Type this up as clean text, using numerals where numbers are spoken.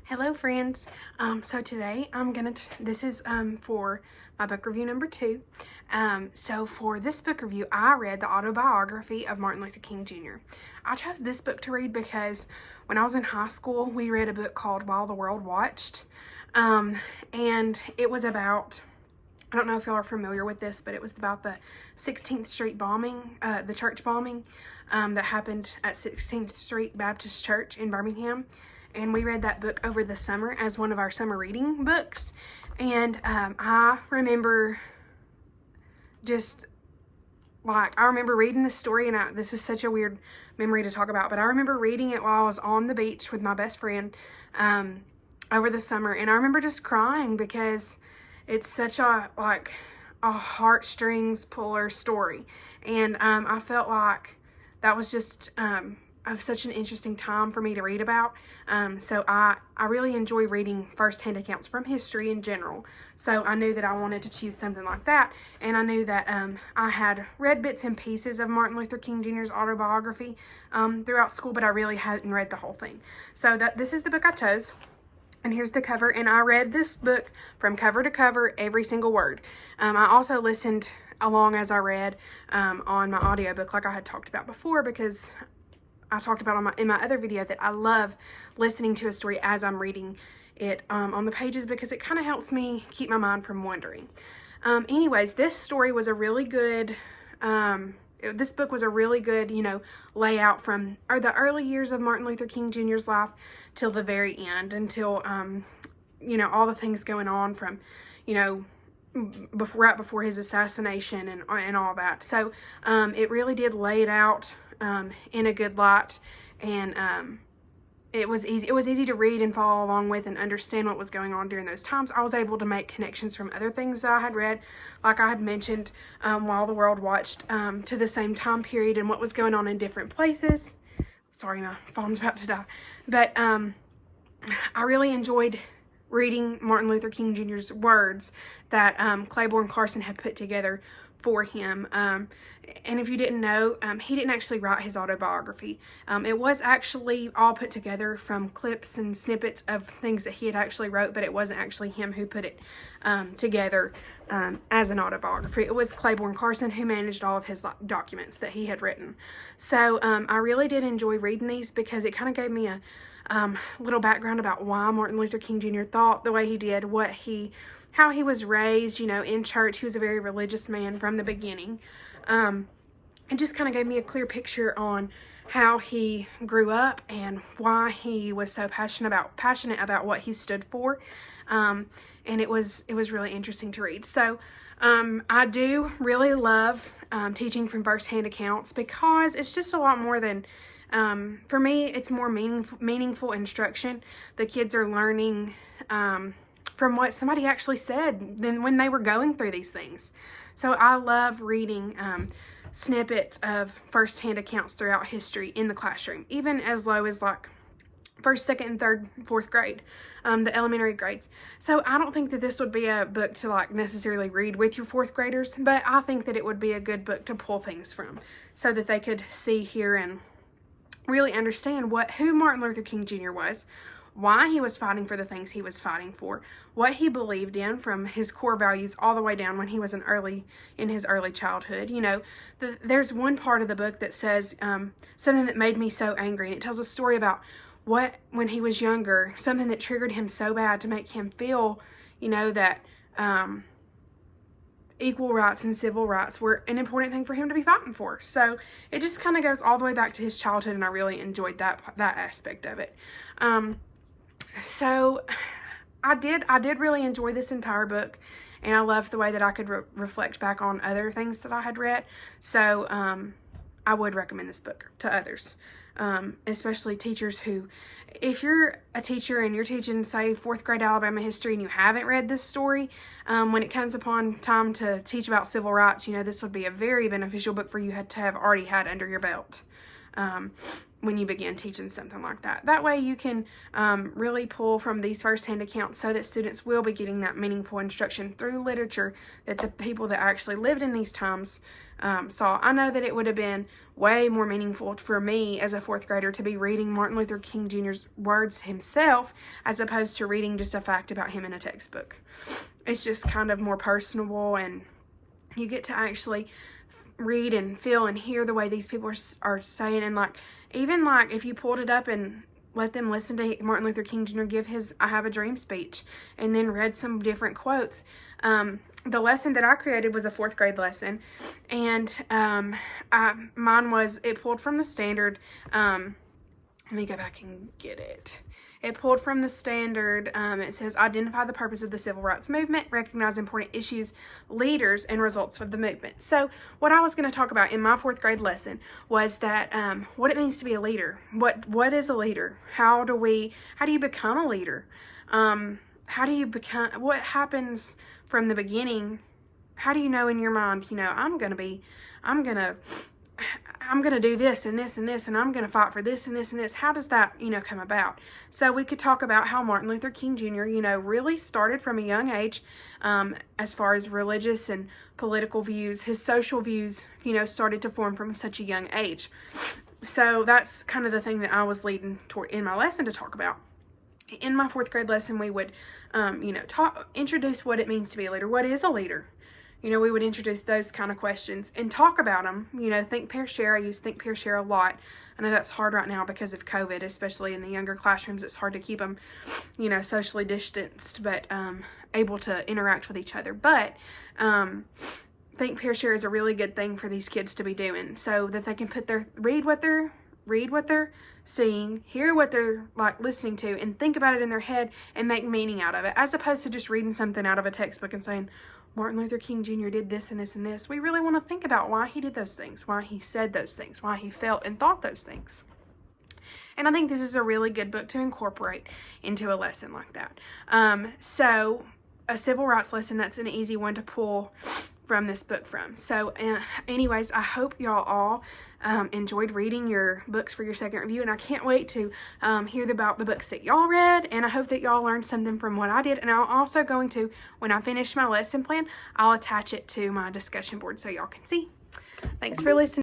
Hello friends. So today this is for my book review number 2. So for this book review, I read the autobiography of Martin Luther King Jr. I chose this book to read because when I was in high school, we read a book called While the World Watched. And it was about, I don't know if y'all are familiar with this, but it was about the 16th Street bombing, the church bombing that happened at 16th Street Baptist Church in Birmingham. And we read that book over the summer as one of our summer reading books. And I remember I remember reading this story, and this is such a weird memory to talk about, but I remember reading it while I was on the beach with my best friend over the summer. And I remember just crying because it's such a heartstrings puller story. And I felt like that was just of such an interesting time for me to read about. So I really enjoy reading first-hand accounts from history in general. So I knew that I wanted to choose something like that. And I knew that I had read bits and pieces of Martin Luther King Jr.'s autobiography throughout school, but I really hadn't read the whole thing. So this is the book I chose. And here's the cover. And I read this book from cover to cover, every single word. I also listened along as I read on my audiobook, like I had talked about before, because I talked about in my other video that I love listening to a story as I'm reading it on the pages, because it kind of helps me keep my mind from wandering. Anyways, this story was a really good, this book was a really good, layout from the early years of Martin Luther King Jr.'s life till the very end, until, all the things going on from, right before his assassination and all that. So it really did lay it out in a good light, and it was easy to read and follow along with and understand what was going on during those times. I was able to make connections from other things that I had read, like I had mentioned, While the World Watched, to the same time period and what was going on in different places. Sorry, my phone's about to die. But I really enjoyed reading Martin Luther King Jr.'s words that Claiborne Carson had put together for him. And if you didn't know, he didn't actually write his autobiography. It was actually all put together from clips and snippets of things that he had actually wrote, but it wasn't actually him who put it together as an autobiography. It was Claiborne Carson who managed all of his documents that he had written. So I really did enjoy reading these, because it kind of gave me a little background about why Martin Luther King Jr. thought the way he did, how he was raised, in church. He was a very religious man from the beginning. It just kind of gave me a clear picture on how he grew up and why he was so passionate about what he stood for. And it was really interesting to read. So I do really love teaching from first-hand accounts, because it's just a lot more than, for me, it's more meaningful instruction. The kids are learning from what somebody actually said than when they were going through these things. So I love reading snippets of first-hand accounts throughout history in the classroom, even as low as like 1st, 2nd, and 3rd, 4th grade, the elementary grades. So I don't think that this would be a book to necessarily read with your 4th graders, but I think that it would be a good book to pull things from, so that they could see, hear, and really understand who Martin Luther King Jr. was, why he was fighting for the things he was fighting for, what he believed in, from his core values all the way down when he was in his early childhood. There's one part of the book that says something that made me so angry, and it tells a story about when he was younger, something that triggered him so bad to make him feel, that equal rights and civil rights were an important thing for him to be fighting for. So it just kind of goes all the way back to his childhood, and I really enjoyed that aspect of it. So I did really enjoy this entire book, and I loved the way that I could reflect back on other things that I had read. So I would recommend this book to others, especially teachers who, if you're a teacher and you're teaching, say, 4th grade Alabama history, and you haven't read this story, when it comes upon time to teach about civil rights, this would be a very beneficial book for you to have already had under your belt. when you begin teaching something like that. That way you can really pull from these firsthand accounts so that students will be getting that meaningful instruction through literature that the people that actually lived in these times saw. I know that it would have been way more meaningful for me as a 4th grader to be reading Martin Luther King Jr.'s words himself as opposed to reading just a fact about him in a textbook. It's just kind of more personable, and you get to actually read and feel and hear the way these people are saying. And like, even like if you pulled it up and let them listen to Martin Luther King Jr. give his I Have a Dream speech and then read some different quotes. The lesson that I created was a 4th grade lesson, and mine was, it pulled from the standard. Let me go back and get it. It pulled from the standard. It says, identify the purpose of the civil rights movement, recognize important issues, leaders, and results of the movement. So what I was going to talk about in my 4th grade lesson was that what it means to be a leader. What is a leader? How do you become a leader? How do you become, what happens from the beginning? How do you know in your mind, I'm going to do this and this and this, and I'm going to fight for this and this and this. How does that, come about? So we could talk about how Martin Luther King Jr., really started from a young age, as far as religious and political views. His social views, started to form from such a young age. So that's kind of the thing that I was leading toward in my lesson to talk about. In my 4th grade lesson, we would, introduce what it means to be a leader. What is a leader? We would introduce those kind of questions and talk about them. Think, pair, share. I use think, pair, share a lot. I know that's hard right now because of COVID, especially in the younger classrooms. It's hard to keep them, socially distanced, but able to interact with each other. But think, pair, share is a really good thing for these kids to be doing, so that they can read what they're seeing, hear what they're listening to, and think about it in their head and make meaning out of it, as opposed to just reading something out of a textbook and saying, Martin Luther King Jr. did this and this and this. We really want to think about why he did those things, why he said those things, why he felt and thought those things. And I think this is a really good book to incorporate into a lesson like that. So a civil rights lesson, that's an easy one to pull from this book from. So anyways, I hope y'all all enjoyed reading your books for your second review, and I can't wait to hear about the books that y'all read, and I hope that y'all learned something from what I did. And I'm also going to, when I finish my lesson plan, I'll attach it to my discussion board so y'all can see. Thanks for listening.